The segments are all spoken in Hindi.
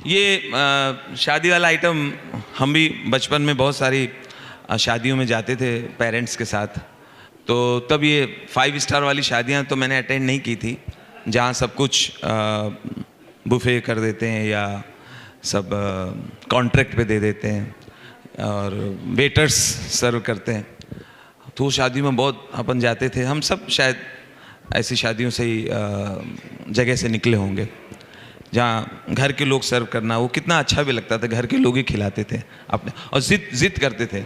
ये शादी वाला आइटम हम भी बचपन में बहुत सारी शादियों में जाते थे पेरेंट्स के साथ। तो तब ये 5 स्टार वाली शादियां तो मैंने अटेंड नहीं की थी, जहाँ सब कुछ बुफे कर देते हैं या सब कॉन्ट्रैक्ट पे दे देते हैं और वेटर्स सर्व करते हैं। तो शादी में बहुत अपन जाते थे। हम सब शायद ऐसी शादियों से ही जगह से निकले होंगे जहाँ घर के लोग सर्व करना, वो कितना अच्छा भी लगता था। घर के लोग ही खिलाते थे अपने, और जिद करते थे।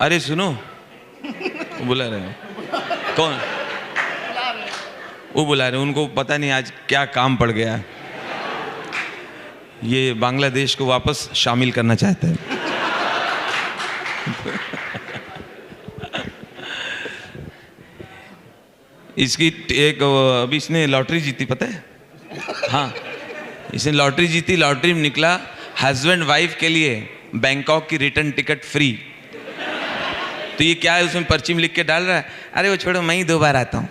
अरे सुनो, वो बुला रहे हो। कौन? वो बुला रहे हैं, उनको पता नहीं आज क्या काम पड़ गया। ये बांग्लादेश को वापस शामिल करना चाहते हैं। इसकी एक अभी इसने लॉटरी जीती, पता है? हाँ, इसने लॉटरी जीती। लॉटरी में निकला हस्बैंड वाइफ के लिए बैंकॉक की रिटर्न टिकट फ्री। तो ये क्या है, उसमें पर्ची में लिख के डाल रहा है, अरे वो छोड़ो, मैं ही 2 बार आता हूं।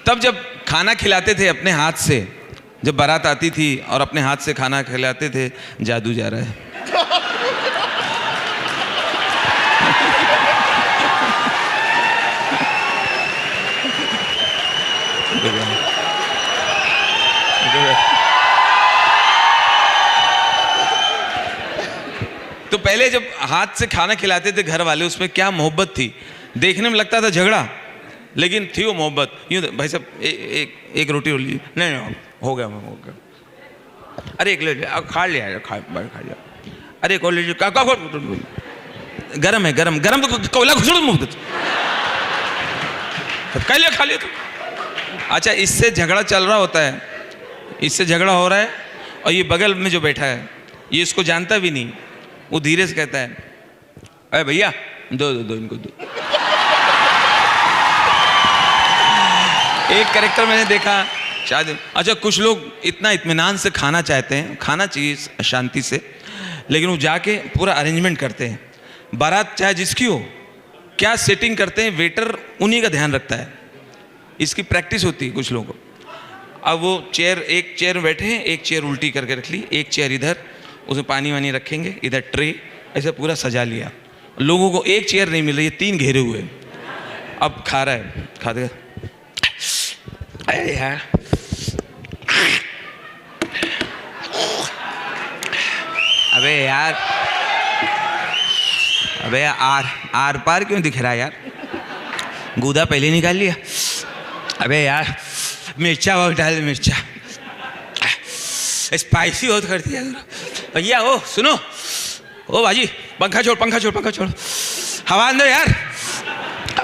तब जब खाना खिलाते थे अपने हाथ से, जब बारात आती थी और अपने हाथ से खाना खिलाते थे, जादू जा रहा है। तो पहले जब हाथ से खाना खिलाते थे घर वाले, उसमें क्या मोहब्बत थी। देखने में लगता था झगड़ा, लेकिन थी वो मोहब्बत। यूँ भाई साहब एक रोटी हो लीजिए। नहीं हो गया, हो गया। अरे एक ले खा लिया, खा लिया। अरे एक और लीजिए। गरम है, गरम गरम तो कोयला घुसड़ मुफ्त खा लिया, खा लिया तो। अच्छा, इससे झगड़ा चल रहा होता है, इससे झगड़ा हो रहा है, और ये बगल में जो बैठा है ये इसको जानता भी नहीं। वो धीरे से कहता है, अरे भैया दो इनको दो। एक कैरेक्टर मैंने देखा शायद, अच्छा कुछ लोग इतना इत्मीनान से खाना चाहते हैं, खाना चाहिए शांति से, लेकिन वो जाके पूरा अरेंजमेंट करते हैं। बारात चाहे जिसकी हो, क्या सेटिंग करते हैं, वेटर उन्हीं का ध्यान रखता है। इसकी प्रैक्टिस होती है कुछ लोगों को। अब वो चेयर, एक चेयर में बैठे हैं, एक चेयर उल्टी करके रख ली, एक चेयर इधर, उसमें पानी वानी रखेंगे, इधर ट्रे, ऐसे पूरा सजा लिया। लोगों को एक चेयर नहीं मिल रही है, 3 घेरे हुए। अब खा रहा है, खाते अरे यार, अबे यार, अबे आर पार क्यों दिख रहा है यार? गूदा पहले निकाल लिया। अबे यार, मिर्चा बहुत डाल, मिर्चा स्पाइसी बहुत कर दिया भैया। ओ सुनो, ओ बाजी, पंखा छोड़, हवा अंदर यार,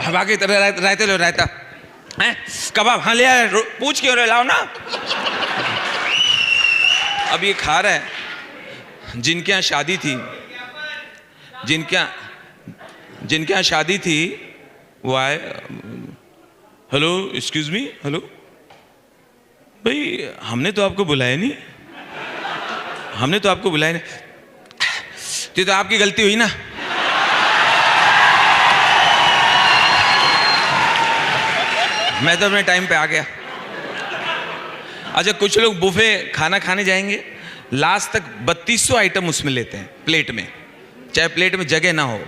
हवा की तरह रहते लो, रहता है कबाब। हाँ ले आया, पूछ क्यों रहे, लाओ ना। अब ये खा रहा है। जिनके यहाँ शादी थी, जिनके यहाँ शादी थी, वो आए, हेलो एक्सक्यूज मी, हेलो भाई, हमने तो आपको बुलाया नहीं, हमने तो आपको बुलाया नहीं। ये तो आपकी गलती हुई ना। मैं तो अपने टाइम पे आ गया। अच्छा, कुछ लोग बुफे खाना खाने जाएंगे, लास्ट तक 3200 आइटम उसमें लेते हैं प्लेट में, चाहे प्लेट में जगह ना हो।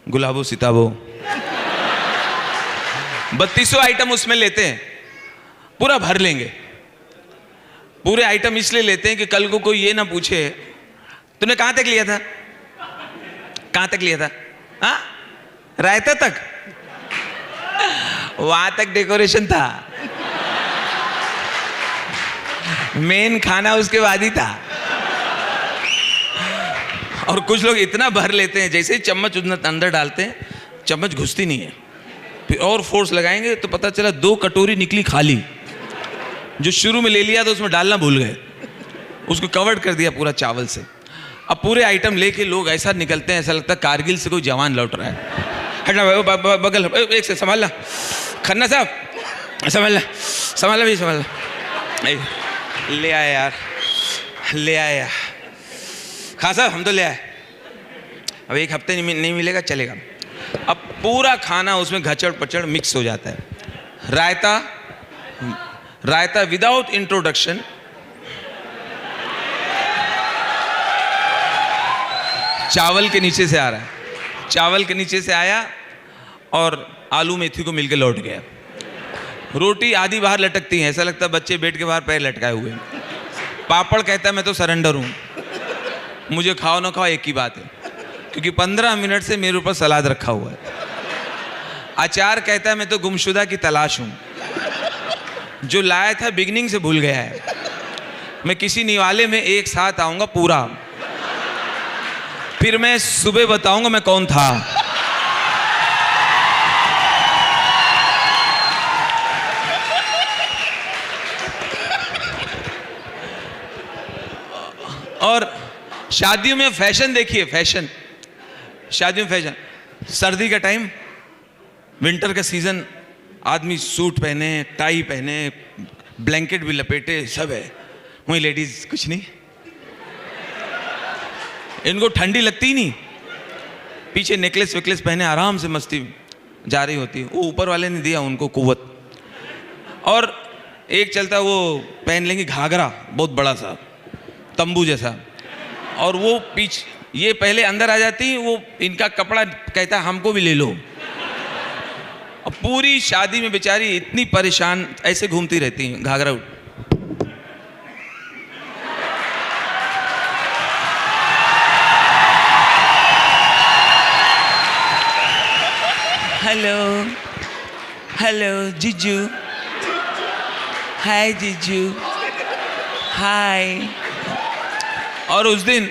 गुलाबो सिताबो 3200 आइटम उसमें लेते हैं, पूरा भर लेंगे। पूरे आइटम इसलिए लेते हैं कि कल को कोई ये ना पूछे, तूने कहां तक लिया था, कहां तक लिया था? हाँ, रायता तक, वहां तक डेकोरेशन था, मेन खाना उसके बाद ही था। और कुछ लोग इतना भर लेते हैं, जैसे ही चम्मच अंदर डालते हैं, चम्मच घुसती नहीं है। फिर और फोर्स लगाएंगे तो पता चला 2 कटोरी निकली खाली। जो शुरू में ले लिया था उसमें डालना भूल गए, उसको कवर्ड कर दिया पूरा चावल से। अब पूरे आइटम लेके लोग ऐसा निकलते हैं, ऐसा लगता है कारगिल से कोई जवान लौट रहा है। हटना बगल, एक से संभालना, खन्ना साहब संभालना भी संभालना। ले आया यार, ले आया। खा साहब, हम तो ले आए। अब 1 हफ्ते नहीं मिलेगा, चलेगा। अब पूरा खाना उसमें घचड़ पचड़ मिक्स हो जाता है। रायता, रायता विदाउट इंट्रोडक्शन, चावल के नीचे से आ रहा है, चावल के नीचे से आया और आलू मेथी को मिलके लौट गया। रोटी आधी बाहर लटकती है, ऐसा लगता है बच्चे बेड के बाहर पैर लटकाए हुए। पापड़ कहता है मैं तो सरेंडर हूँ, मुझे खाओ ना खाओ एक ही बात है, क्योंकि 15 मिनट से मेरे ऊपर सलाद रखा हुआ है। अचार कहता है मैं तो गुमशुदा की तलाश हूँ, जो लाया था बिगनिंग से भूल गया है, मैं किसी निवाले में एक साथ आऊँगा पूरा, फिर मैं सुबह बताऊँगा मैं कौन था। और शादियों में फैशन देखिए, फैशन, शादियों में फैशन, सर्दी का टाइम, विंटर का सीजन, आदमी सूट पहने, टाई पहने, ब्लैंकेट भी लपेटे, सब है। वहीं लेडीज कुछ नहीं, इनको ठंडी लगती ही नहीं, पीछे नेकलेस वेकलेस पहने आराम से मस्ती जा रही होती है। वो ऊपर वाले ने दिया उनको कुव्वत। और एक चलता वो पहन लेंगे घाघरा बहुत बड़ा सा तंबू जैसा, और वो पीछे ये पहले अंदर आ जाती, वो इनका कपड़ा कहता है हमको भी ले लो। और पूरी शादी में बेचारी इतनी परेशान ऐसे घूमती रहती हैं घाघरा। हेलो हेलो जीजू, हाय जीजू, हाय। और उस दिन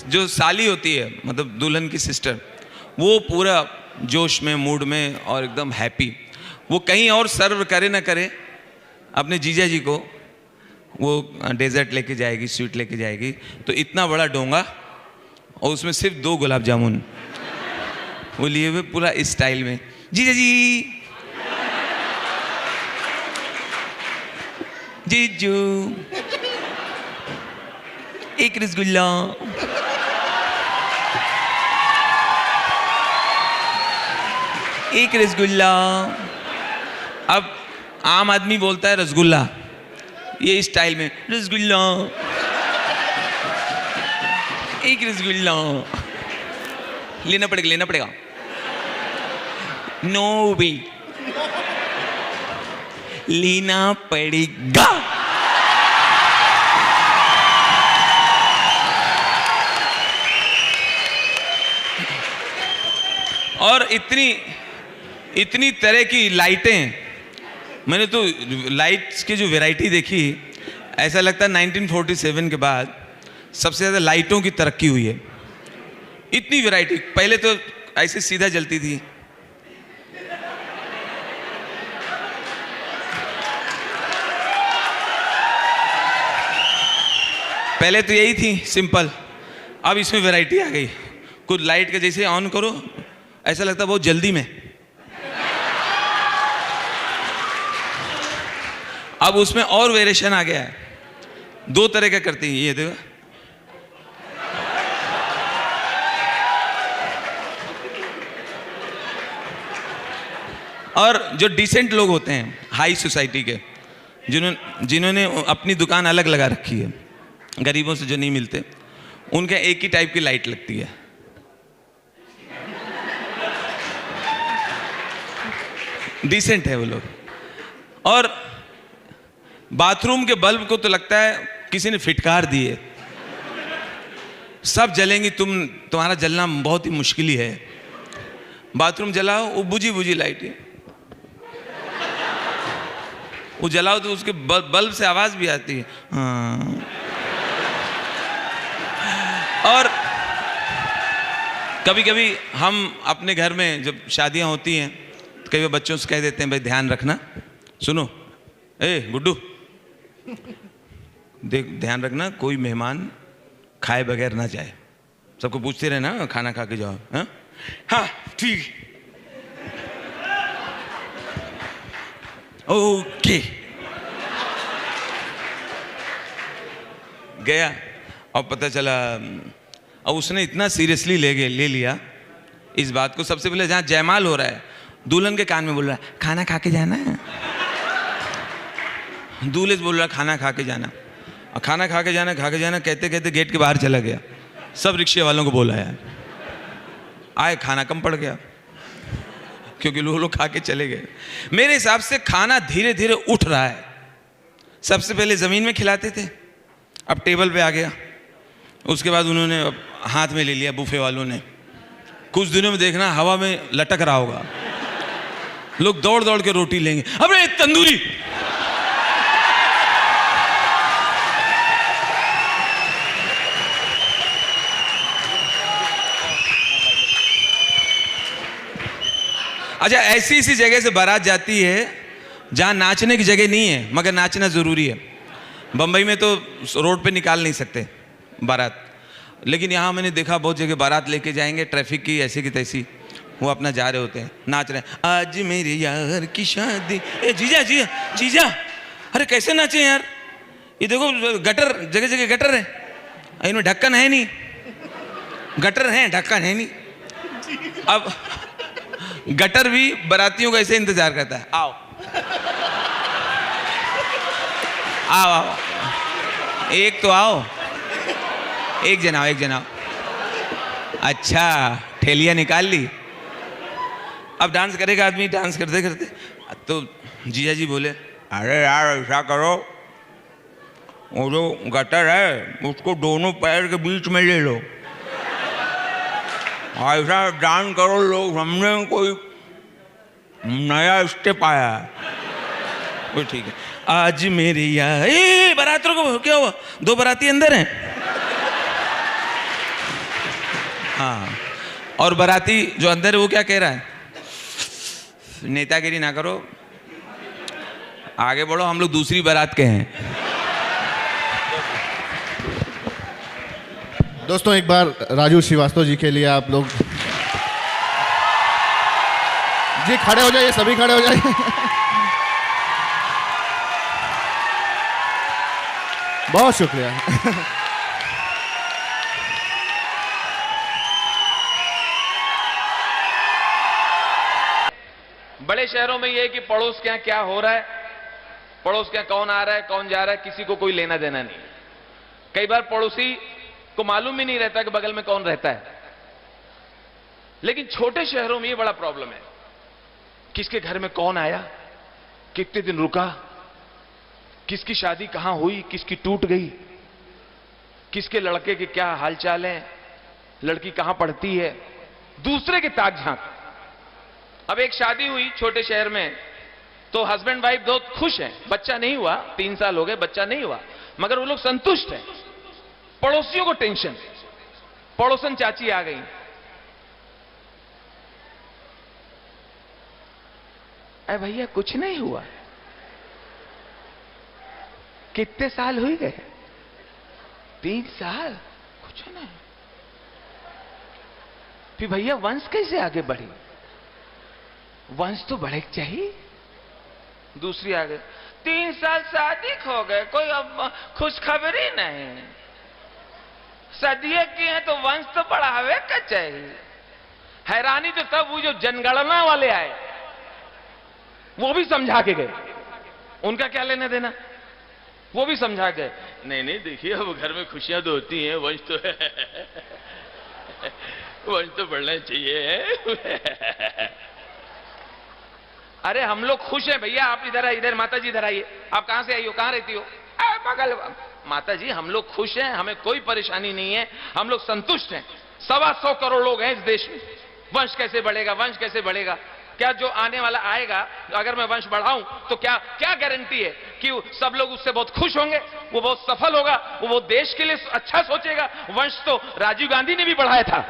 जो साली होती है, मतलब दुल्हन की सिस्टर, वो पूरा जोश में, मूड में और एकदम हैप्पी, वो कहीं और सर्व करे ना करे अपने जीजा जी को, वो डेजर्ट लेके जाएगी, स्वीट लेके जाएगी, तो इतना बड़ा डोंगा और उसमें सिर्फ 2 गुलाब जामुन वो लिए हुए पूरा इस स्टाइल में, जीजा जी, जीजू एक रसगुल्ला, एक रसगुल्ला। अब आम आदमी बोलता है रसगुल्ला, ये इस स्टाइल में रसगुल्ला, एक रसगुल्ला लेना पड़ेगा, लेना पड़ेगा, नो वे, लेना पड़ेगा। और इतनी तरह की लाइटें, मैंने तो लाइट्स की जो वैरायटी देखी, ऐसा लगता है 1947 के बाद सबसे ज़्यादा लाइटों की तरक्की हुई है। इतनी वैरायटी, पहले तो ऐसे सीधा जलती थी, पहले तो यही थी सिंपल, अब इसमें वैरायटी आ गई। कुछ लाइट के जैसे ऑन करो ऐसा लगता है बहुत जल्दी में, अब उसमें और वेरिएशन आ गया है, 2 तरह का करती है। ये देखो, और जो डिसेंट लोग होते हैं हाई सोसाइटी के, जिन्होंने अपनी दुकान अलग लगा रखी है, गरीबों से जो नहीं मिलते, उनके एक ही टाइप की लाइट लगती है। डिसेंट है वो लोग। और बाथरूम के बल्ब को तो लगता है किसी ने फिटकार दिए, सब जलेंगी, तुम्हारा जलना बहुत ही मुश्किल ही है। बाथरूम जलाओ, वो बुझी बुझी लाइट है, वो जलाओ तो उसके बल्ब से आवाज भी आती है। हाँ। और कभी कभी हम अपने घर में जब शादियां होती हैं तो कई बार बच्चों से कह देते हैं भाई ध्यान रखना, सुनो ए गुड्डू, देख ध्यान रखना कोई मेहमान खाए बगैर ना जाए, सबको पूछते रहना खाना खा के जाओ। हाँ हाँ ठीक, ओके। गया और पता चला, अब उसने इतना सीरियसली ले लिया इस बात को। सबसे पहले जहाँ जयमाल हो रहा है, दुल्हन के कान में बोल रहा है खाना खा के जाना है, दूल्हे से बोल रहा है खाना खा के जाना, और खाना खा के जाना कहते कहते गेट के बाहर चला गया। सब रिक्शे वालों को बोला यार, आए खाना कम पड़ गया क्योंकि लोग खा के चले गए। मेरे हिसाब से खाना धीरे धीरे उठ रहा है। सबसे पहले ज़मीन में खिलाते थे, अब टेबल पे आ गया। उसके बाद उन्होंने हाथ में ले लिया बुफे वालों ने। कुछ दिनों में देखना हवा में लटक रहा होगा, लोग दौड़ दौड़ के रोटी लेंगे। अबे तंदूरी, अच्छा ऐसी ऐसी जगह से बारात जाती है जहां नाचने की जगह नहीं है, मगर नाचना जरूरी है। बंबई में तो रोड पे निकाल नहीं सकते बारात, लेकिन यहाँ मैंने देखा बहुत जगह बारात लेके जाएंगे, ट्रैफिक की ऐसी की तैसी, वो अपना जा रहे होते हैं, नाच रहे हैं। आज मेरे यार की शादी, ए जीजा जीजा जीजा, अरे कैसे नाचे यार, ये देखो गटर, जगह जगह गटर है, इनमें ढक्कन है नहीं, गटर है ढक्कन है नहीं। अब गटर भी बारातियों का ऐसे इंतजार करता है, आओ आओ आओ, एक तो आओ, एक जन आओ, एक जन आओ। अच्छा ठेलिया निकाल ली, अब डांस करेगा आदमी। डांस करते करते तो जीजा जी बोले अरे यार ऐसा करो, वो जो गटर है उसको दोनों पैर के बीच में ले लो, ऐसा डांस करो, लोग हमने कोई नया स्टेप आया। वो ठीक है। आज मेरी यार, ए बारातियों को क्या हुआ, दो बाराती अंदर हैं। हाँ, और बाराती जो अंदर है वो क्या कह रहा है, नेतागिरी ना करो, आगे बढ़ो, हम लोग दूसरी बारात के हैं। दोस्तों एक बार राजू श्रीवास्तव जी के लिए आप लोग जी खड़े हो जाइए, सभी खड़े हो जाइए। बहुत शुक्रिया। बड़े शहरों में यह है कि पड़ोस के यहां क्या हो रहा है, पड़ोस के यहां कौन आ रहा है कौन जा रहा है, किसी को कोई लेना देना नहीं। कई बार पड़ोसी को मालूम ही नहीं रहता कि बगल में कौन रहता है। लेकिन छोटे शहरों में यह बड़ा प्रॉब्लम है, किसके घर में कौन आया, कितने दिन रुका, किसकी शादी कहां हुई, किसकी टूट गई, किसके लड़के के क्या हालचाल है, लड़की कहां पढ़ती है, दूसरे के ताक झांक। अब एक शादी हुई छोटे शहर में, तो हस्बैंड वाइफ बहुत खुश हैं, बच्चा नहीं हुआ, 3 साल हो गए बच्चा नहीं हुआ, मगर वो लोग संतुष्ट हैं। पड़ोसियों को टेंशन, पड़ोसन चाची आ गई, अरे भैया कुछ नहीं हुआ, कितने साल हुए गए, 3 साल, कुछ नहीं। फिर भैया वंश कैसे आगे बढ़ी, वंश तो बढ़े चाहिए। दूसरी आ गई, 3 साल शादी खो गए, कोई अब खुशखबरी नहीं, सदिये की है तो वंश तो बढ़ावे का चाहिए। हैरानी तो तब वो जो जनगणना वाले आए, वो भी समझा के गए, उनका क्या लेना देना, वो भी समझा गए, नहीं नहीं देखिए अब घर में खुशियां तो होती हैं, वंश तो वंश तो बढ़ना चाहिए। अरे हम लोग खुश हैं भैया, आप इधर आइए, इधर माता जी इधर आइए, आप कहां से आई हो, कहां रहती हो, बगल। माता जी हम लोग खुश हैं, हमें कोई परेशानी नहीं है, हम लोग संतुष्ट हैं। 125 करोड़ लोग हैं इस देश में, वंश कैसे बढ़ेगा, वंश कैसे बढ़ेगा, क्या जो आने वाला आएगा अगर मैं वंश बढ़ाऊं तो क्या क्या गारंटी है कि सब लोग उससे बहुत खुश होंगे, वो बहुत सफल होगा, वो बहुत देश के लिए अच्छा सोचेगा। वंश तो राजीव गांधी ने भी बढ़ाया था।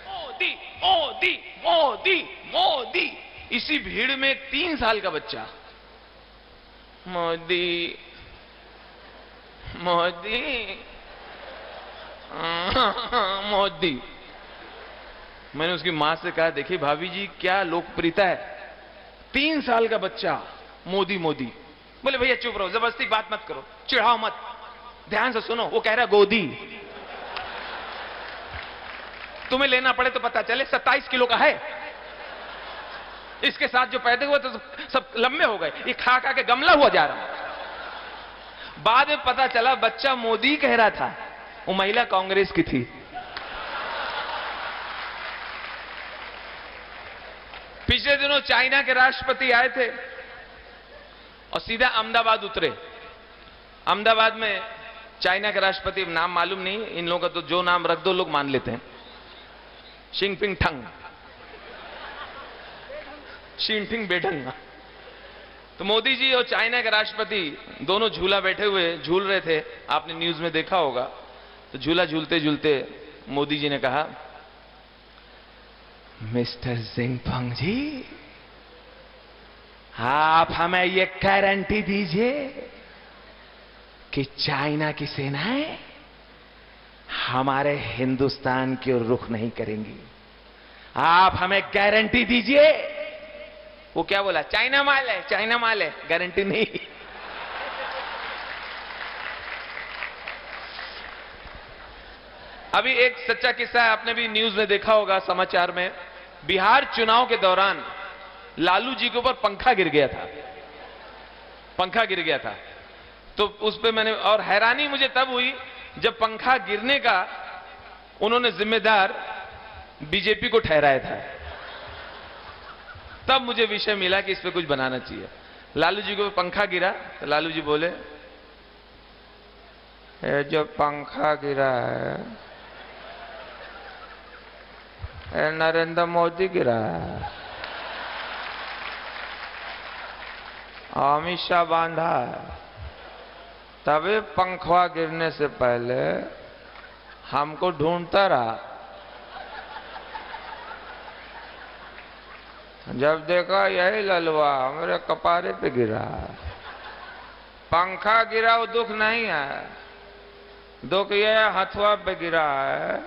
मोदी मोदी मोदी मोदी, इसी भीड़ में 3 साल का बच्चा, मोदी मोदी मोदी। मैंने उसकी मां से कहा देखिए भाभी जी क्या लोकप्रियता है, 3 साल का बच्चा मोदी मोदी। बोले भैया चुप रहो, जबरदस्ती बात मत करो, चिढ़ाओ मत, ध्यान से सुनो, वो कह रहा गोदी। तुम्हें लेना पड़े तो पता चले 27 किलो का है। इसके साथ जो पैदा हुए तो सब लंबे हो गए, ये खा खा के गमला हुआ जा रहा। बाद में पता चला बच्चा मोदी कह रहा था, वो महिला कांग्रेस की थी। पिछले दिनों चाइना के राष्ट्रपति आए थे और सीधा अहमदाबाद उतरे। अहमदाबाद में चाइना के राष्ट्रपति, नाम मालूम नहीं, इन लोगों का तो जो नाम रख दो लोग मान लेते हैं, शिंगपिंग ठंग, शिंगपिंग बेढंग। तो मोदी जी और चाइना के राष्ट्रपति दोनों झूला बैठे हुए झूल रहे थे, आपने न्यूज में देखा होगा। तो झूला झूलते झूलते मोदी जी ने कहा, मिस्टर जिनपिंग जी, आप हमें ये गारंटी दीजिए कि चाइना की सेनाएं हमारे हिंदुस्तान की ओर रुख नहीं करेंगी। आप हमें गारंटी दीजिए। वो क्या बोला, चाइना माल है, चाइना माल है, गारंटी नहीं। अभी एक सच्चा किस्सा है, आपने भी न्यूज में देखा होगा, समाचार में। बिहार चुनाव के दौरान लालू जी के ऊपर पंखा गिर गया था, पंखा गिर गया था। तो उस पे मैंने, और हैरानी मुझे तब हुई जब पंखा गिरने का उन्होंने जिम्मेदार बीजेपी को ठहराया था। तब मुझे विषय मिला कि इस पे कुछ बनाना चाहिए। लालू जी को पंखा गिरा तो लालू जी बोले, ये जो पंखा गिरा है ये नरेंद्र मोदी गिरा है, अमित शाह बांधा है, तभी पंखा गिरने से पहले हमको ढूंढता रहा। जब देखा यही ललवा मेरे कपारे पे गिरा। पंखा गिरा वो दुख नहीं है, दुख ये हथुआ पे गिरा है।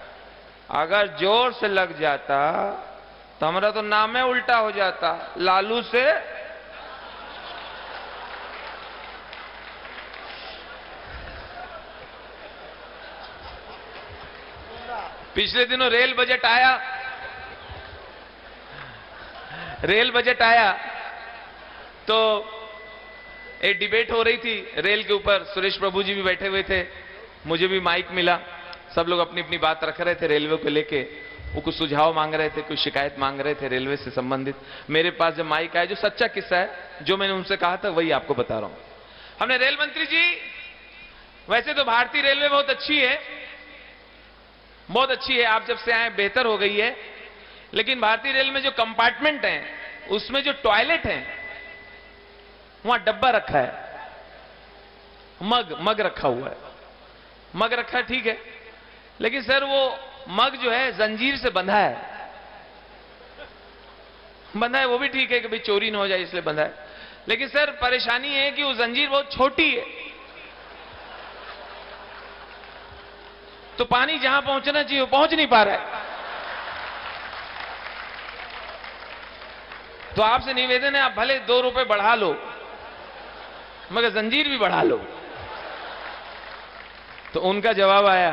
अगर जोर से लग जाता तो हमारा तो नामे उल्टा हो जाता, लालू से पिछले दिनों रेल बजट आया, रेल बजट आया तो एक डिबेट हो रही थी रेल के ऊपर। सुरेश प्रभु जी भी बैठे हुए थे, मुझे भी माइक मिला। सब लोग अपनी अपनी बात रख रहे थे रेलवे को लेके। वो कुछ सुझाव मांग रहे थे, कुछ शिकायत मांग रहे थे रेलवे से संबंधित। मेरे पास जब माइक आया, जो सच्चा किस्सा है, जो मैंने उनसे कहा था, वही आपको बता रहा हूं। हमने रेल मंत्री जी, वैसे तो भारतीय रेलवे बहुत अच्छी है, बहुत अच्छी है, आप जब से आए बेहतर हो गई है। लेकिन भारतीय रेल में जो कंपार्टमेंट हैं, उसमें जो टॉयलेट हैं, वहां डब्बा रखा है, मग रखा हुआ है, मग रखा है, ठीक है। लेकिन सर वो मग जो है जंजीर से बंधा है, बंधा है, वो भी ठीक है कि भाई चोरी ना हो जाए इसलिए बंधा है। लेकिन सर परेशानी है कि वो जंजीर बहुत छोटी है, तो पानी जहां पहुंचना चाहिए वो पहुंच नहीं पा रहा है। तो आपसे निवेदन है, आप भले 2 रुपए बढ़ा लो, मगर जंजीर भी बढ़ा लो। तो उनका जवाब आया,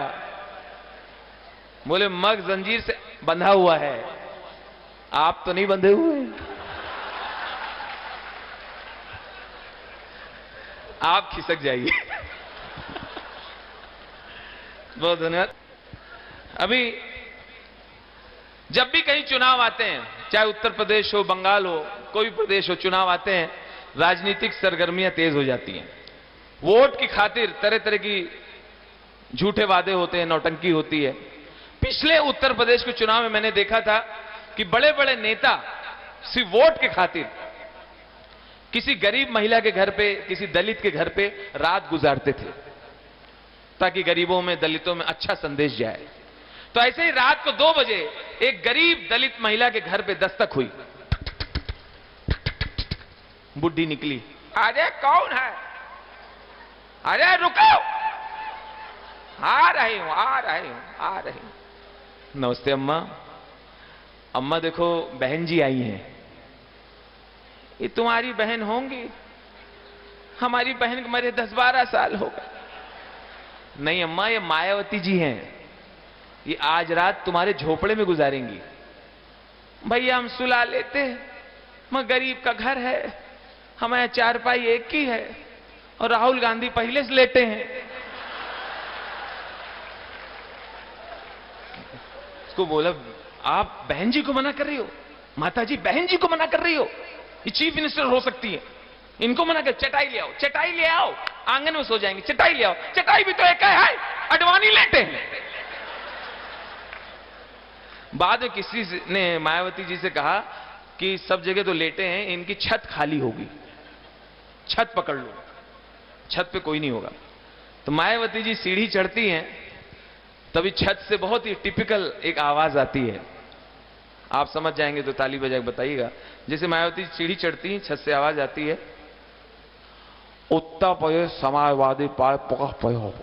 बोले मग जंजीर से बंधा हुआ है, आप तो नहीं बंधे हुए, आप खिसक जाइए। बहुत धन्यवाद। अभी जब भी कहीं चुनाव आते हैं, चाहे उत्तर प्रदेश हो, बंगाल हो, कोई भी प्रदेश हो, चुनाव आते हैं, राजनीतिक सरगर्मियां तेज हो जाती हैं। वोट की खातिर तरह तरह की झूठे वादे होते हैं, नौटंकी होती है। पिछले उत्तर प्रदेश के चुनाव में मैंने देखा था कि बड़े बड़े नेता सिर्फ वोट के खातिर किसी गरीब महिला के घर पे, किसी दलित के घर पे रात गुजारते थे, ताकि गरीबों में, दलितों में अच्छा संदेश जाए। तो ऐसे ही रात को 2 बजे एक गरीब दलित महिला के घर पे दस्तक हुई। बुढ़ी निकली, अरे कौन है, अरे रुको, आ रही हूं, आ रही हूं, आ रही हूं। नमस्ते अम्मा। अम्मा देखो बहन जी आई हैं। ये तुम्हारी बहन होंगी? हमारी बहन को मरे 10-12 साल हो गए। नहीं अम्मा, ये मायावती जी हैं, ये आज रात तुम्हारे झोपड़े में गुजारेंगी। भैया हम सुला लेते, मैं गरीब का घर है, हमारे चारपाई एक ही है और राहुल गांधी पहले से लेटे हैं। उसको बोला, आप बहन जी को मना कर रही हो? माता जी बहन जी को मना कर रही हो? ये चीफ मिनिस्टर हो सकती है, इनको मना कर। चटाई ले आओ, चटाई ले आओ, आंगन में सो जाएंगे, चटाई ले आओ। चटाई भी तो एक है, अडवाणी लेटे हैं। बाद में किसी ने मायावती जी से कहा कि सब जगह तो लेटे हैं, इनकी छत खाली होगी, छत पकड़ लो, छत पे कोई नहीं होगा। तो मायावती जी सीढ़ी चढ़ती हैं, तभी छत से बहुत ही टिपिकल एक आवाज आती है, आप समझ जाएंगे तो ताली बजा के बताइएगा। जैसे मायावती सीढ़ी चढ़ती हैं, छत से आवाज आती है, उत्तर प्रदेश समाजवादी पार्टी पकड़ हो,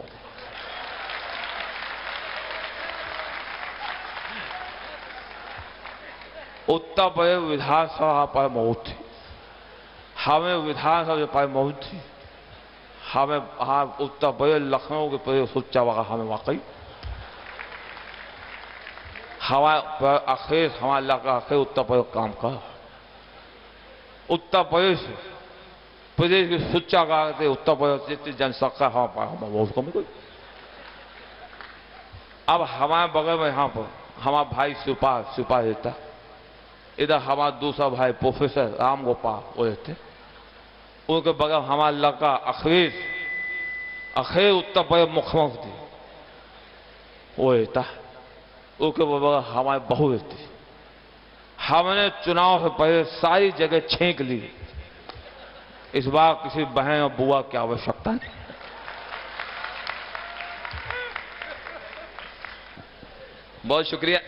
उत्तर प्रदेश विधानसभा पर मौत थी, हमें विधानसभा पर मौत थी, हमें हाँ उत्तर प्रदेश लखनऊ के प्रदेश सोचा वहा हमें वाकई हवा अखेर हमारा इलाका अखेर उत्तर प्रदेश काम कर, उत्तर प्रदेश प्रदेश की सुच्चा करते उत्तर प्रदेश जितनी जनसंख्या हमारे कोई। अब हमारे बगल में यहाँ पर हमारा भाई सिपा देता, इधर हमारा दूसरा भाई प्रोफेसर राम गोपाल वो रहते, उनके बगल हमारा लड़का अखेर उत्तर प्रदेश मुख्यमंत्री वो रहता, उनके बगल हमारे बहू रहती। हमने चुनाव से पहले सारी जगह छेंक ली, इस बार किसी बहन और बुआ की आवश्यकता नहीं। बहुत शुक्रिया।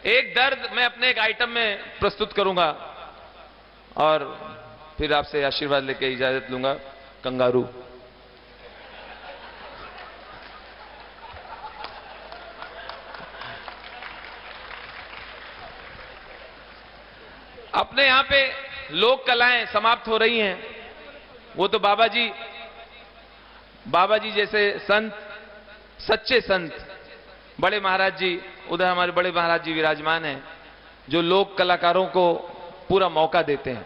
एक दर्द मैं अपने एक आइटम में प्रस्तुत करूंगा और फिर आपसे आशीर्वाद लेके इजाजत लूंगा। कंगारू। अपने यहां पे लोक कलाएं समाप्त हो रही हैं, वो तो बाबा जी जैसे संत, सच्चे संत, बड़े महाराज जी, उधर हमारे बड़े महाराज जी विराजमान हैं, जो लोक कलाकारों को पूरा मौका देते हैं।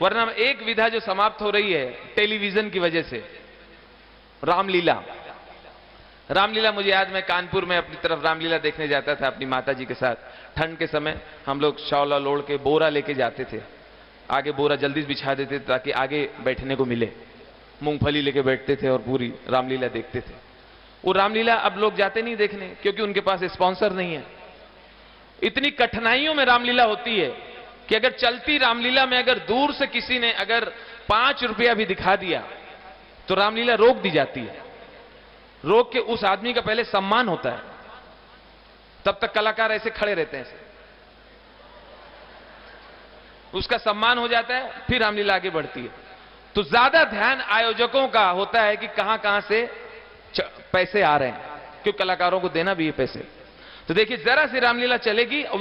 वरना एक विधा जो समाप्त हो रही है टेलीविजन की वजह से, रामलीला। रामलीला मुझे याद, मैं कानपुर में अपनी तरफ रामलीला देखने जाता था अपनी माता जी के साथ। ठंड के समय हम लोग शौला लोड़ के बोरा लेके जाते थे, आगे बोरा जल्दी बिछा देते थे ताकि आगे बैठने को मिले, मूंगफली लेके बैठते थे और पूरी रामलीला देखते थे। वो रामलीला अब लोग जाते नहीं देखने, क्योंकि उनके पास स्पॉन्सर नहीं है। इतनी कठिनाइयों में रामलीला होती है कि अगर चलती रामलीला में अगर दूर से किसी ने अगर 5 रुपया भी दिखा दिया तो रामलीला रोक दी जाती है। रोक के उस आदमी का पहले सम्मान होता है, तब तक कलाकार ऐसे खड़े रहते हैं, उसका सम्मान हो जाता है, फिर रामलीला आगे बढ़ती है। तो ज्यादा ध्यान आयोजकों का होता है कि कहां कहां से पैसे आ रहे हैं, क्योंकि कलाकारों को देना भी है पैसे। तो देखिए, जरा सी रामलीला चलेगी और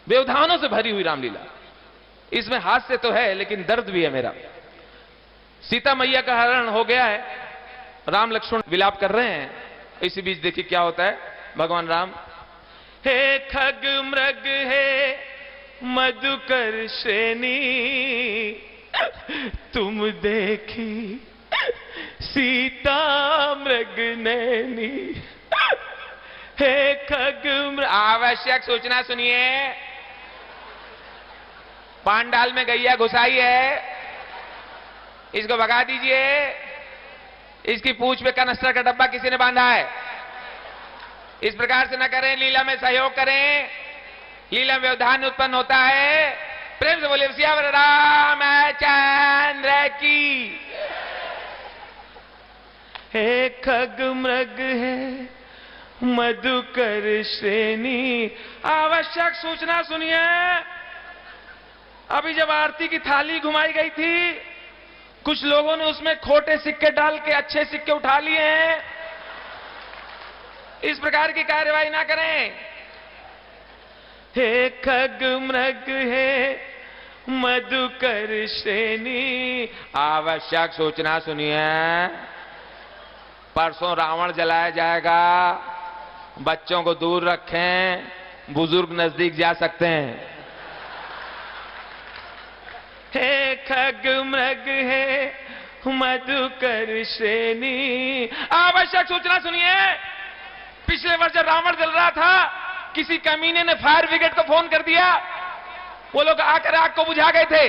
व्यवधानों से भरी हुई रामलीला। इसमें हास्य तो है लेकिन दर्द भी है मेरा। सीता मैया का हरण हो गया है, राम लक्ष्मण विलाप कर रहे हैं। इसी बीच देखिए क्या होता है। भगवान राम, हे खग मृग हे मधुकर श्रेणी, तुम देखी सीता मृग नैनी। हे खग मृग, आवश्यक सूचना सुनिए, पांडाल में गैया घुसाई है, इसको भगा दीजिए। इसकी पूंछ पे कनस्तर का डब्बा किसी ने बांधा है। इस प्रकार से न करें, लीला में सहयोग करें, लीला में व्यवधान उत्पन्न होता है। प्रेम से बोले सियावर रामचंद्र की। हे खग मृग है मधुकर श्रेणी, आवश्यक सूचना सुनिए। अभी जब आरती की थाली घुमाई गई थी, कुछ लोगों ने उसमें खोटे सिक्के डाल के अच्छे सिक्के उठा लिए हैं। इस प्रकार की कार्यवाही ना करें। हे खग मृग है मधुकर श्रेणी, आवश्यक सूचना सुनिए। परसों रावण जलाया जाएगा, बच्चों को दूर रखें, बुजुर्ग नजदीक जा सकते हैं। हे खग मृग है मधुकर श्रेणी। आवश्यक सूचना सुनिए, पिछले वर्ष जब रावण जल रहा था, किसी कमीने ने फायर ब्रिगेड को फोन कर दिया, वो लोग आकर आग को बुझा गए थे।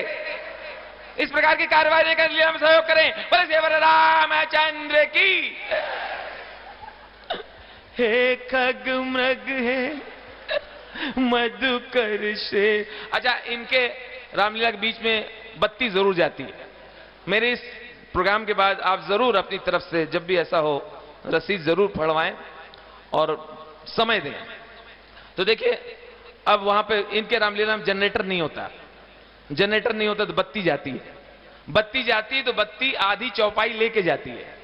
इस प्रकार की कार्रवाई करने के लिए हम सहयोग करें। बोले सेवर रामचंद्र की। हे खग मृग है मधुकर से। अच्छा, इनके रामलीला के बीच में बत्ती जरूर जाती है। मेरे इस प्रोग्राम के बाद आप जरूर अपनी तरफ से जब भी ऐसा हो रसीद जरूर फड़वाएं और समय दें। तो देखिए, अब वहां पे इनके रामलीला में जनरेटर नहीं होता, जनरेटर नहीं होता तो बत्ती जाती है। बत्ती जाती है तो बत्ती आधी चौपाई लेके जाती है।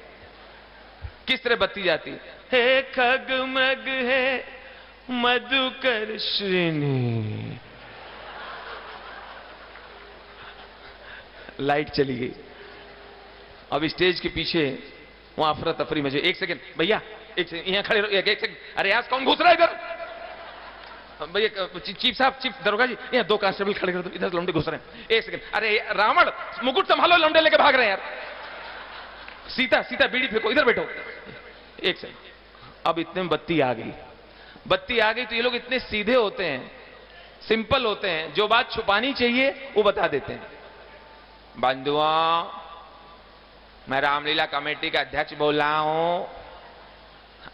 किस तरह बत्ती जाती है? हे खग मृग है मधुकर श्रेणी। लाइट चली गई। अब स्टेज के पीछे वहां अफरा तफरी मचे। एक सेकंड भैया, एक सेकंड यहां खड़े रहो। एक सेकंड, अरे यार कौन घुस रहा है इधर? भैया चीफ साहब, चीफ दरोगा जी, यहाँ 2 कांस्टेबल खड़े कर दो, इधर लौंडे घुस रहे हैं। एक सेकंड, अरे रावण मुकुट संभालो, लौंडे लेके भाग रहे हैं यार। सीता सीता बीड़ी फेंको, इधर बैठो। एक सेकंड, अब इतने में बत्ती आ गई। बत्ती आ गई तो ये लोग इतने सीधे होते हैं, सिंपल होते हैं, जो बात छुपानी चाहिए वो बता देते हैं। बंधुओं, मैं रामलीला कमेटी का अध्यक्ष बोल रहा हूं।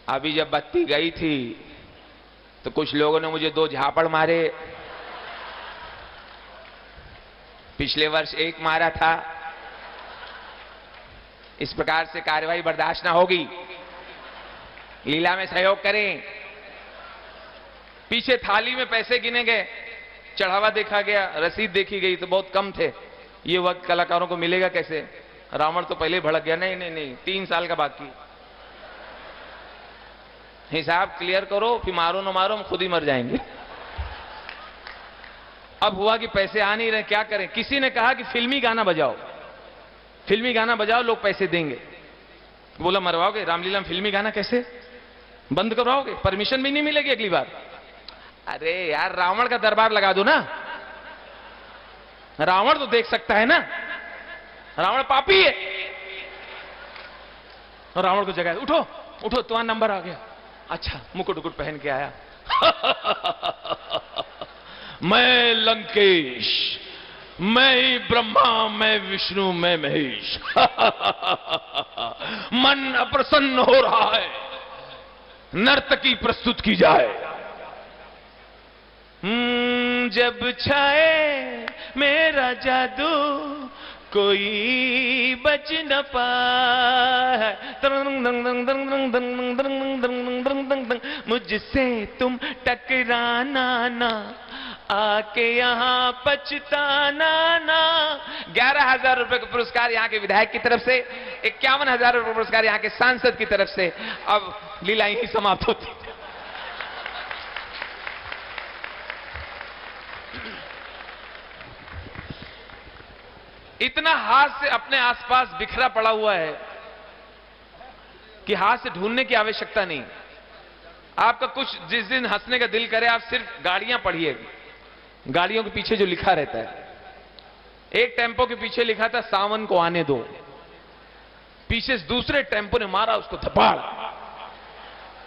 अभी जब बत्ती गई थी तो कुछ लोगों ने मुझे 2 झापड़ मारे। पिछले वर्ष 1 मारा था। इस प्रकार से कार्रवाई बर्दाश्त ना होगी। लीला में सहयोग करें। पीछे थाली में पैसे गिने गए, चढ़ावा देखा गया, रसीद देखी गई तो बहुत कम थे। ये वक्त कलाकारों को मिलेगा कैसे? रावण तो पहले भड़क गया। नहीं नहीं नहीं, 3 साल का बाकी। हिसाब क्लियर करो, फिर मारो ना मारो, हम खुद ही मर जाएंगे। अब हुआ कि पैसे आ नहीं रहे, क्या करें? किसी ने कहा कि फिल्मी गाना बजाओ, फिल्मी गाना बजाओ, लोग पैसे देंगे। बोला मरवाओगे रामलीला में फिल्मी गाना कैसे? बंद करवाओगे? परमिशन भी नहीं मिलेगी अगली बार। अरे यार, रावण का दरबार लगा दो ना, रावण तो देख सकता है ना, रावण पापी है। रावण को जगाया, उठो उठो, तुम्हारा नंबर आ गया। अच्छा, मुकुट उकुट पहन के आया। मैं लंकेश, मैं ही ब्रह्मा, मैं विष्णु, मैं महेश। मन अप्रसन्न हो रहा है, नर्तकी प्रस्तुत की जाए। जब छाए मेरा जादू कोई बच न पाए, मुझसे तुम टकराना ना, आके यहाँ पछताना ना। 11,000 रुपए का पुरस्कार यहाँ के विधायक की तरफ से, 51,000 रुपए पुरस्कार यहाँ के सांसद की तरफ से। अब लीला यही समाप्त होती। इतना हाथ से अपने आसपास बिखरा पड़ा हुआ है कि हाथ से ढूंढने की आवश्यकता नहीं। आपका कुछ जिस दिन हंसने का दिल करे, आप सिर्फ गाड़ियां पढ़िए, गाड़ियों के पीछे जो लिखा रहता है। एक टेम्पो के पीछे लिखा था सावन को आने दो, पीछे से दूसरे टेम्पो ने मारा उसको धपाड़,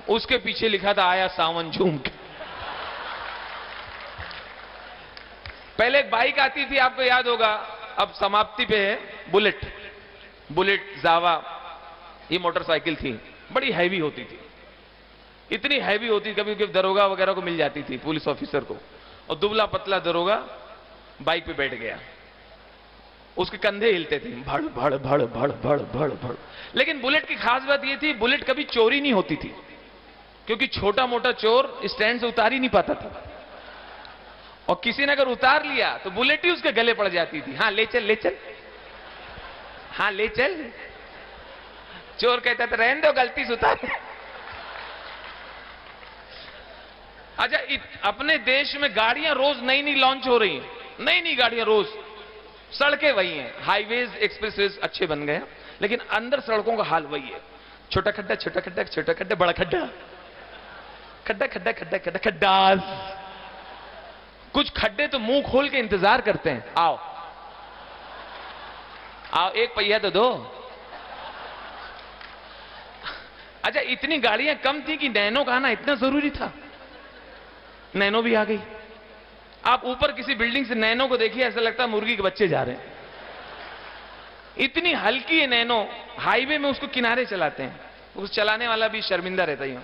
उसके पीछे लिखा था आया सावन झूम के। पहले एक बाइक आती थी, आपको याद होगा, अब समाप्ति पे है बुलेट, बुलेट जावा, ये मोटरसाइकिल थी, बड़ी हैवी होती थी, इतनी हैवी होती, कभी कभी दरोगा वगैरह को मिल जाती थी, पुलिस ऑफिसर को। और दुबला पतला दरोगा बाइक पे बैठ गया, उसके कंधे हिलते थे, भड़ भड़ भड़ भड़ भड़ भड़ भड़। लेकिन बुलेट की खास बात यह थी, बुलेट कभी चोरी नहीं होती थी, क्योंकि छोटा मोटा चोर स्टैंड से उतार ही नहीं पाता था, और किसी ने अगर उतार लिया तो बुलेट ही उसके गले पड़ जाती थी। हाँ ले चल, ले चल, हाँ ले चल। चोर कहता था रहने दो, गलती से उतार। अच्छा, अपने देश में गाड़ियां रोज नई नई लॉन्च हो रही हैं, नई नई गाड़ियां रोज। सड़कें वही हैं, हाईवेज एक्सप्रेसवेज अच्छे बन गए हैं, लेकिन अंदर सड़कों का हाल वही है। छोटा खड्डा, छोटा खड्डा, छोटा खड्डा, बड़ा खड्डा, खड्डा खड्डा खड्डा खड्डा खड्डा। कुछ खड्डे तो मुंह खोल के इंतजार करते हैं, आओ आओ एक पहिया तो दो। अच्छा, इतनी गाड़ियां कम थी कि नैनो का आना इतना जरूरी था। नैनो भी आ गई। आप ऊपर किसी बिल्डिंग से नैनो को देखिए, ऐसा लगता है मुर्गी के बच्चे जा रहे हैं। इतनी हल्की है नैनो, हाईवे में उसको किनारे चलाते हैं, उस चलाने वाला भी शर्मिंदा रहता है।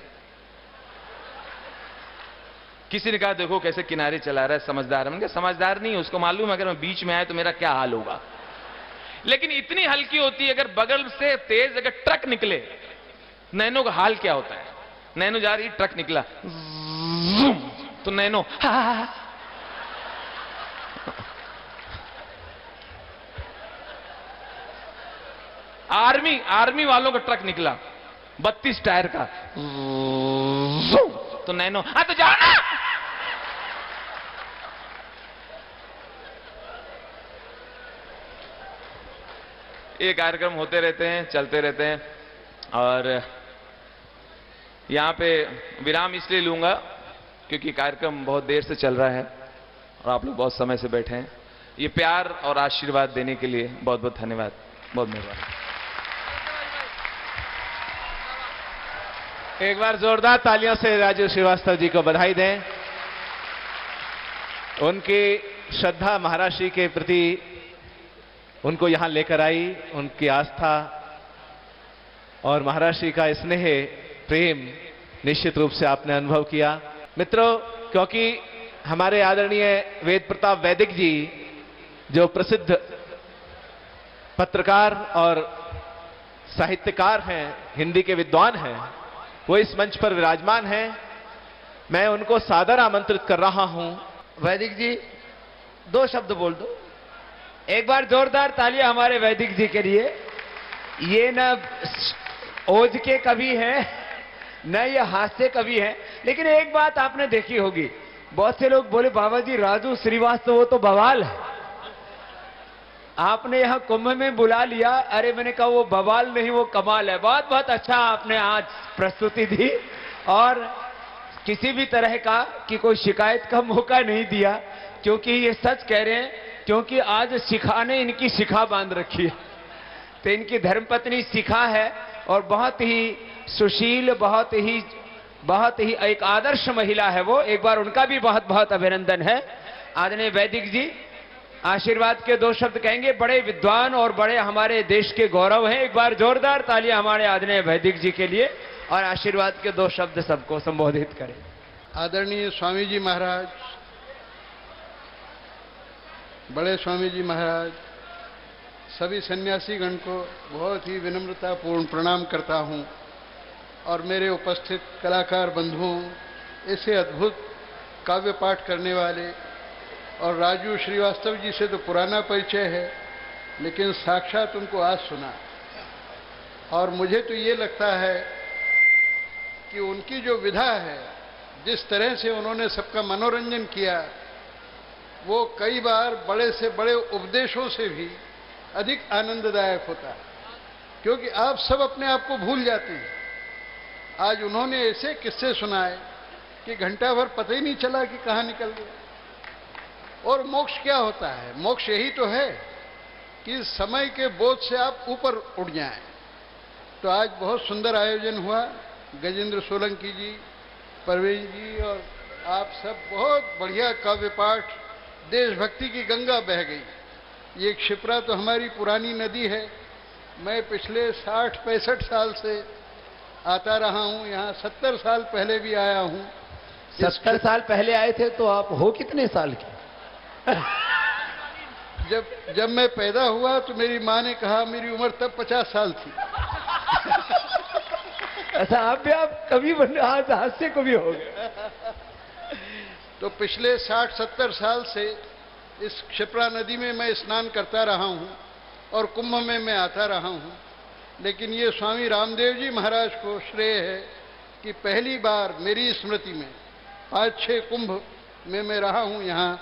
किसी ने कहा देखो कैसे किनारे चला रहा है, समझदार है। मैंने कहा समझदार नहीं, उसको मालूम है अगर मैं बीच में आया तो मेरा क्या हाल होगा। लेकिन इतनी हल्की होती है, अगर बगल से तेज अगर ट्रक निकले, नैनो का हाल क्या होता है। नैनो जा रही, ट्रक निकला तो नैनो आर्मी वालों का ट्रक निकला 32 टायर का, तो नैनो तो जाओ ना। ये कार्यक्रम होते रहते हैं, चलते रहते हैं। और यहां पे विराम इसलिए लूंगा क्योंकि कार्यक्रम बहुत देर से चल रहा है और आप लोग बहुत समय से बैठे हैं। ये प्यार और आशीर्वाद देने के लिए बहुत बहुत धन्यवाद, बहुत मेहरबानी। एक बार जोरदार तालियों से राजू श्रीवास्तव जी को बधाई दें। उनकी श्रद्धा महाराज श्री के प्रति उनको यहां लेकर आई, उनकी आस्था और महाराज श्री का स्नेह प्रेम निश्चित रूप से आपने अनुभव किया। मित्रों, क्योंकि हमारे आदरणीय वेद प्रताप वैदिक जी जो प्रसिद्ध पत्रकार और साहित्यकार हैं, हिंदी के विद्वान हैं, वो इस मंच पर विराजमान हैं। मैं उनको सादर आमंत्रित कर रहा हूं। वैदिक जी 2 शब्द बोल दो। एक बार जोरदार तालियां हमारे वैदिक जी के लिए। ये न ओज के कवि हैं, न ये हास्य कवि हैं, लेकिन एक बात आपने देखी होगी, बहुत से लोग बोले बाबा जी राजू श्रीवास्तव वो तो बवाल है। आपने यहां कुंभ में बुला लिया, अरे मैंने कहा वो बवाल नहीं वो कमाल है। बहुत बहुत अच्छा आपने आज प्रस्तुति दी और किसी भी तरह का कि कोई शिकायत का मौका नहीं दिया, क्योंकि ये सच कह रहे हैं, क्योंकि आज शिखा ने इनकी शिखा बांध रखी है। तो इनकी धर्मपत्नी शिखा है और बहुत ही सुशील, बहुत ही एक आदर्श महिला है वो। एक बार उनका भी बहुत बहुत अभिनंदन है। आदरणीय वैदिक जी आशीर्वाद के 2 शब्द कहेंगे। बड़े विद्वान और बड़े हमारे देश के गौरव हैं। एक बार जोरदार तालियां हमारे आदरणीय वैदिक जी के लिए और आशीर्वाद के 2 शब्द सबको संबोधित करें। आदरणीय स्वामी जी महाराज, बड़े स्वामी जी महाराज, सभी सन्यासी गण को बहुत ही विनम्रतापूर्ण प्रणाम करता हूं और मेरे उपस्थित कलाकार बंधुओं, ऐसे अद्भुत काव्य पाठ करने वाले, और राजू श्रीवास्तव जी से तो पुराना परिचय है, लेकिन साक्षात उनको आज सुना और मुझे तो ये लगता है कि उनकी जो विधा है, जिस तरह से उन्होंने सबका मनोरंजन किया, वो कई बार बड़े से बड़े उपदेशों से भी अधिक आनंददायक होता है, क्योंकि आप सब अपने आप को भूल जाते हैं। आज उन्होंने ऐसे किस्से सुनाए कि घंटा भर पता ही नहीं चला कि कहाँ निकल गया। और मोक्ष क्या होता है? मोक्ष यही तो है कि समय के बोझ से आप ऊपर उठ जाएं। तो आज बहुत सुंदर आयोजन हुआ। गजेंद्र सोलंकी जी, परवेज जी और आप सब बहुत बढ़िया काव्य पाठ, देशभक्ति की गंगा बह गई। ये क्षिप्रा तो हमारी पुरानी नदी है। मैं पिछले 60-65 साल से आता रहा हूँ यहाँ। 70 साल पहले भी आया हूँ। 70 साल पहले आए थे तो आप हो कितने साल के? जब मैं पैदा हुआ तो मेरी माँ ने कहा, मेरी उम्र तब 50 साल थी। ऐसा आप कभी आज हास्य को भी हो गए। तो पिछले 60-70 साल से इस क्षिप्रा नदी में मैं स्नान करता रहा हूं और कुंभ में मैं आता रहा हूं। लेकिन ये स्वामी रामदेव जी महाराज को श्रेय है कि पहली बार मेरी स्मृति में 5-6 कुंभ में मैं रहा हूं यहाँ,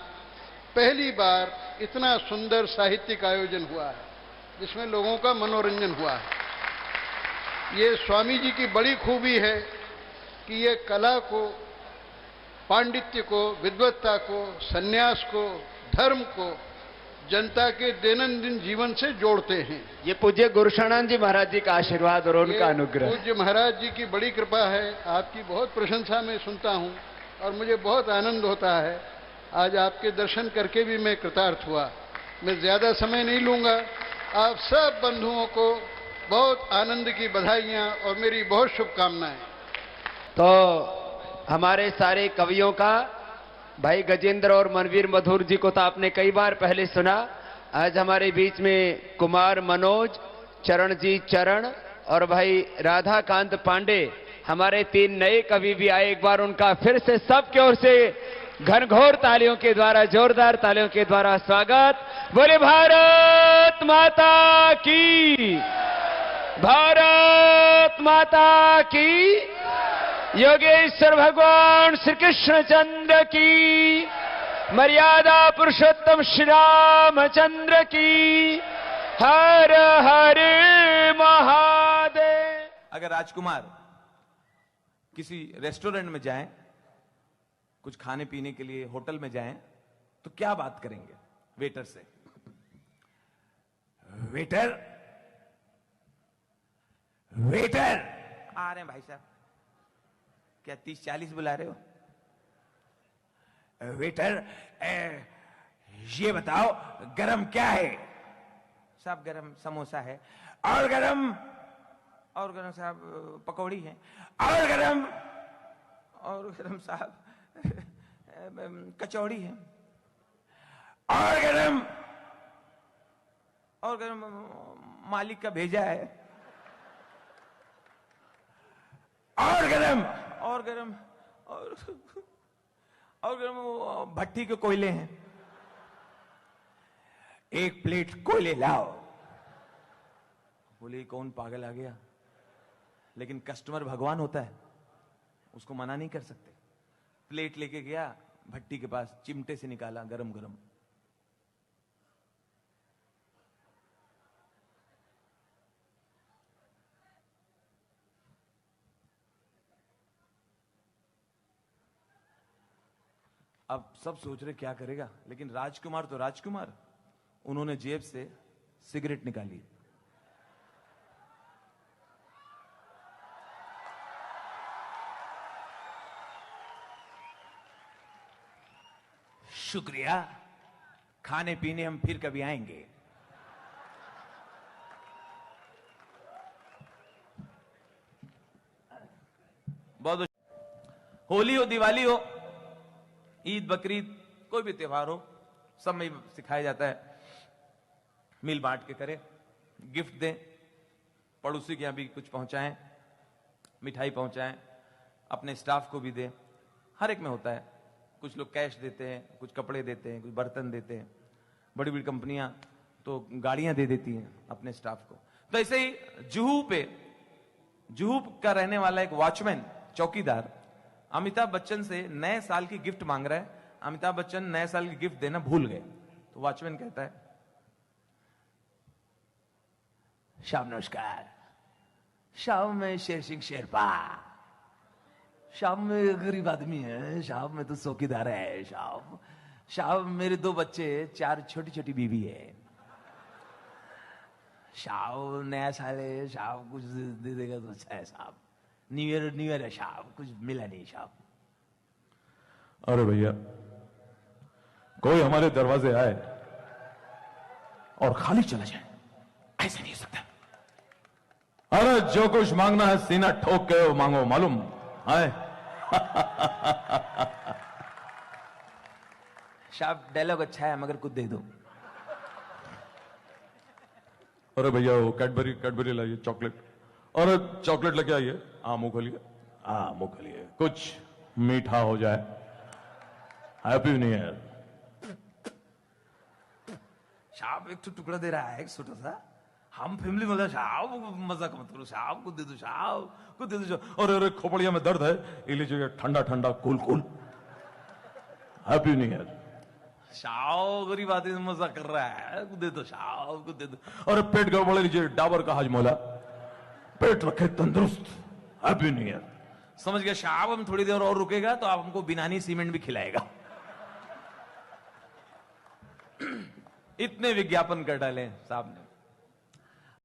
पहली बार इतना सुंदर साहित्यिक आयोजन हुआ है जिसमें लोगों का मनोरंजन हुआ है। ये स्वामी जी की बड़ी खूबी है कि ये कला को, पांडित्य को, विद्वत्ता को, सन्यास को, धर्म को जनता के दैनंदिन जीवन से जोड़ते हैं। ये पूज्य गुरुशरण जी महाराज जी का आशीर्वाद और उनका अनुग्रह। पूज्य महाराज जी की बड़ी कृपा है। आपकी बहुत प्रशंसा मैं सुनता हूं और मुझे बहुत आनंद होता है। आज आपके दर्शन करके भी मैं कृतार्थ हुआ। मैं ज्यादा समय नहीं लूंगा। आप सब बंधुओं को बहुत आनंद की बधाइयां और मेरी बहुत शुभकामनाएं। तो हमारे सारे कवियों का, भाई गजेंद्र और मनवीर मधुर जी को तो आपने कई बार पहले सुना। आज हमारे बीच में कुमार मनोज, चरण जी चरण और भाई राधाकांत पांडे, हमारे 3 नए कवि भी आए। एक बार उनका फिर से सबकी ओर से घनघोर तालियों के द्वारा, जोरदार तालियों के द्वारा स्वागत। बोले भारत माता की, भारत माता की, योगेश्वर भगवान श्री कृष्ण चंद्र की, मर्यादा पुरुषोत्तम श्री रामचंद्र की, हर हर महादेव। अगर राजकुमार किसी रेस्टोरेंट में जाएं, कुछ खाने पीने के लिए होटल में जाएं, तो क्या बात करेंगे वेटर से? वेटर, वेटर आ रहे हैं भाई साहब। क्या 30-40 बुला रहे हो? वेटर, ये बताओ गरम क्या है? साहब गरम समोसा है। और गरम साहब पकौड़ी है। और गरम साहब कचौड़ी है। और गरम मालिक का भेजा है। और गरम भट्टी के कोयले हैं। एक प्लेट कोयले लाओ। बोले कौन पागल आ गया? लेकिन कस्टमर भगवान होता है, उसको मना नहीं कर सकते। प्लेट लेके गया भट्टी के पास, चिमटे से निकाला गरम गरम। अब सब सोच रहे क्या करेगा, लेकिन राजकुमार तो राजकुमार, उन्होंने जेब से सिगरेट निकाली। शुक्रिया, खाने पीने हम फिर कभी आएंगे। बहुत होली हो, दिवाली हो, ईद, बकरीद, कोई भी त्योहार हो, सब में सिखाया जाता है मिल बांट के करें, गिफ्ट दें, पड़ोसी के यहां भी कुछ पहुंचाएं, मिठाई पहुंचाएं, अपने स्टाफ को भी दें। हर एक में होता है। कुछ लोग कैश देते हैं, कुछ कपड़े देते हैं, कुछ बर्तन देते हैं। बड़ी बड़ी कंपनियां तो गाड़ियां दे देती हैं अपने स्टाफ को। तो ऐसे ही जुहू का रहने वाला एक वॉचमैन, चौकीदार, अमिताभ बच्चन से नए साल की गिफ्ट मांग रहा है। अमिताभ बच्चन नए साल की गिफ्ट देना भूल गए, तो वॉचमैन कहता है, शाम नमस्कार, शाम में शेर सिंह शेरपा, शाम में गरीब आदमी है, शाम में तो चौकीदार है, शाम मेरे 2 बच्चे, 4 छोटी छोटी बीवी है, शाम नया साल है, शाम कुछ दे देगा तो अच्छा है साहब, न्यू ईयर है साहब, कुछ मिला नहीं साहब। अरे भैया, कोई हमारे दरवाजे आए और खाली चला जाए, ऐसा नहीं हो सकता। अरे जो कुछ मांगना है सीना ठोक के वो मांगो, मालूम है? साहब डायलॉग अच्छा है मगर कुछ दे दो। अरे भैया वो कैडबरी लाइए, चॉकलेट, और चॉकलेट लेके आइए। मुंह खोलिए, मुंह खोलिए, कुछ मीठा हो जाए। Happy new year. साहब एक टुकड़ा दे रहा है, एक छोटा सा, हम फैमिली में साहब मजाक मत करो साहब, कुछ दे दो साहब, कुछ दे दो। और अरे खोपड़िया में दर्द है, ये लीजिए ठंडा ठंडा cool cool. Happy new year. साहब गरीब आदमी मजाक कर रहा है, कुछ दे दो साहब, कुछ दे दो। और पेट गड़बड़ लीजिए डाबर का हाजमोला। पेट रखे तंदुरुस्त, हैप्पी न्यू ईयर। समझ गया साहब, हम थोड़ी देर और रुकेगा तो आप हमको बिनानी सीमेंट भी खिलाएगा। इतने विज्ञापन कर डाले साहब ने।